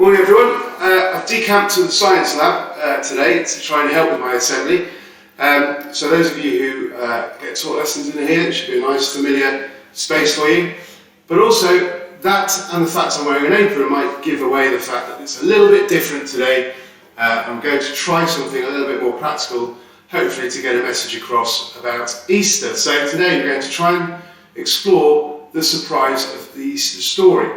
Morning everyone. I've decamped to the science lab today to try and help with my assembly. So those of you who get taught lessons in here, it should be a nice familiar space for you. But also that and the fact I'm wearing an apron might give away the fact that it's a little bit different today. I'm going to try something a little bit more practical, hopefully to get a message across about Easter. So today we're going to try and explore the surprise of the Easter story.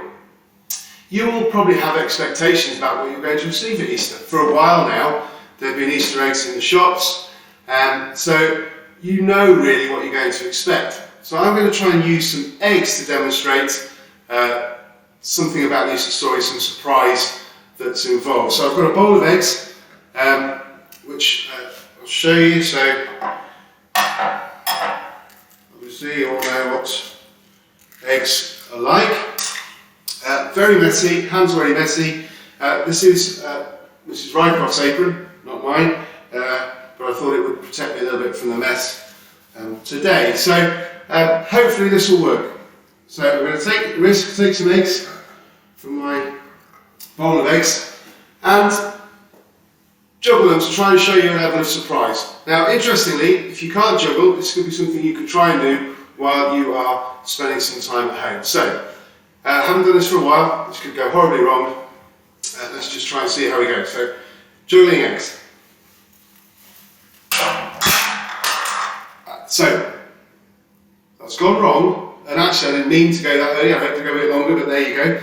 You will probably have expectations about what you're going to receive at Easter. For a while now, there have been Easter eggs in the shops, so you know really what you're going to expect. So I'm going to try and use some eggs to demonstrate something about the Easter story, some surprise that's involved. So I've got a bowl of eggs, which I'll show you. So obviously you all know what eggs are like. Very messy, hands are very messy. This is Mrs. Rycroft's apron, not mine, but I thought it would protect me a little bit from the mess today. So hopefully this will work. So we're going to take the risk, take some eggs from my bowl of eggs and juggle them to try and show you a level of surprise. Now interestingly, if you can't juggle, this could be something you could try and do while you are spending some time at home. So haven't done this for a while, this could go horribly wrong. Let's just try and see how we go. So, juggling eggs. So, that's gone wrong, and actually I didn't mean to go that early, I hoped to go a bit longer, but there you go.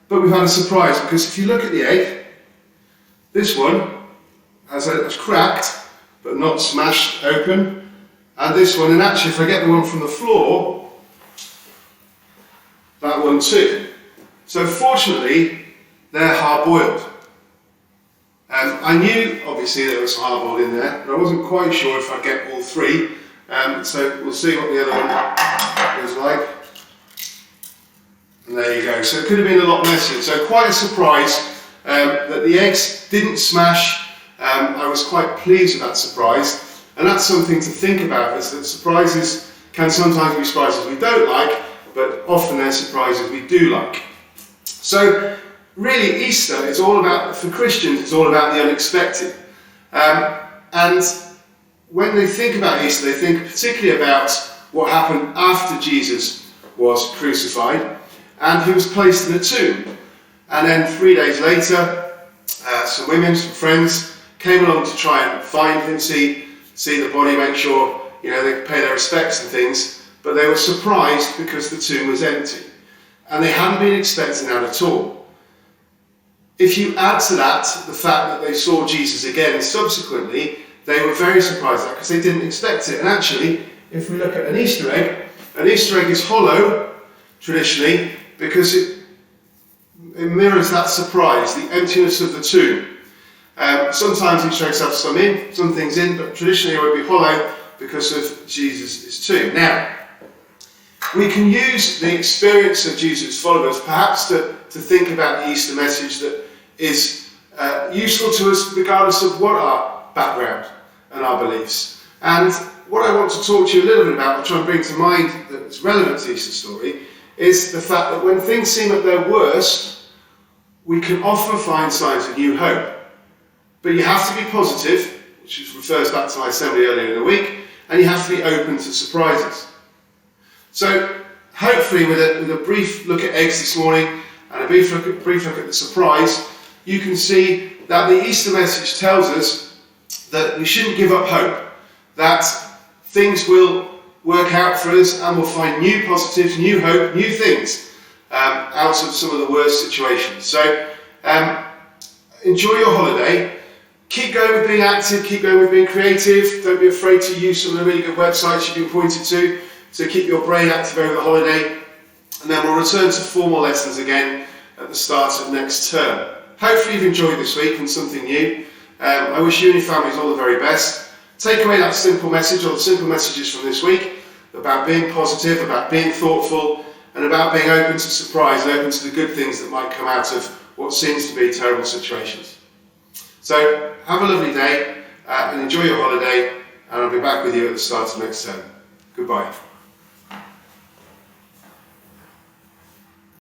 But we've had a surprise, because if you look at the egg, this one has cracked, but not smashed open, and this one, and actually if I get the one from the floor, that one too. So fortunately, they're hard-boiled. I knew, obviously, there was hard-boiled in there, but I wasn't quite sure if I'd get all three. So we'll see what the other one was like. And there you go. So it could have been a lot messier. So quite a surprise that the eggs didn't smash. I was quite pleased with that surprise. And that's something to think about, is that surprises can sometimes be surprises we don't like, but often they're surprises we do like. So really Easter is all about, for Christians, it's all about the unexpected. And when they think about Easter, they think particularly about what happened after Jesus was crucified and he was placed in a tomb. And then 3 days later, some women, some friends came along to try and find him, see the body, make sure they could pay their respects and things. But they were surprised because the tomb was empty. And they hadn't been expecting that at all. If you add to that the fact that they saw Jesus again subsequently, they were very surprised at that because they didn't expect it. And actually, if we look at an Easter egg is hollow, traditionally, because it mirrors that surprise, the emptiness of the tomb. Sometimes Easter eggs have some things in, but traditionally it would be hollow because of Jesus' tomb. Now, we can use the experience of Jesus' followers perhaps to think about the Easter message that is useful to us regardless of what our background and our beliefs. And what I want to talk to you a little bit about, or try and bring to mind that's relevant to the Easter story, is the fact that when things seem at their worst, we can often find signs of new hope. But you have to be positive, which refers back to my assembly earlier in the week, and you have to be open to surprises. So hopefully with a brief look at eggs this morning and a brief look at the surprise, you can see that the Easter message tells us that we shouldn't give up hope, that things will work out for us and we'll find new positives, new hope, new things out of some of the worst situations. So enjoy your holiday. Keep going with being active, keep going with being creative. Don't be afraid to use some of the really good websites you've been pointed to keep your brain active over the holiday. And then we'll return to formal lessons again at the start of next term. Hopefully you've enjoyed this week and something new. I wish you and your families all the very best. Take away that simple message, or the simple messages from this week, about being positive, about being thoughtful, and about being open to surprise and open to the good things that might come out of what seems to be terrible situations. So have a lovely day and enjoy your holiday, and I'll be back with you at the start of next term. Goodbye.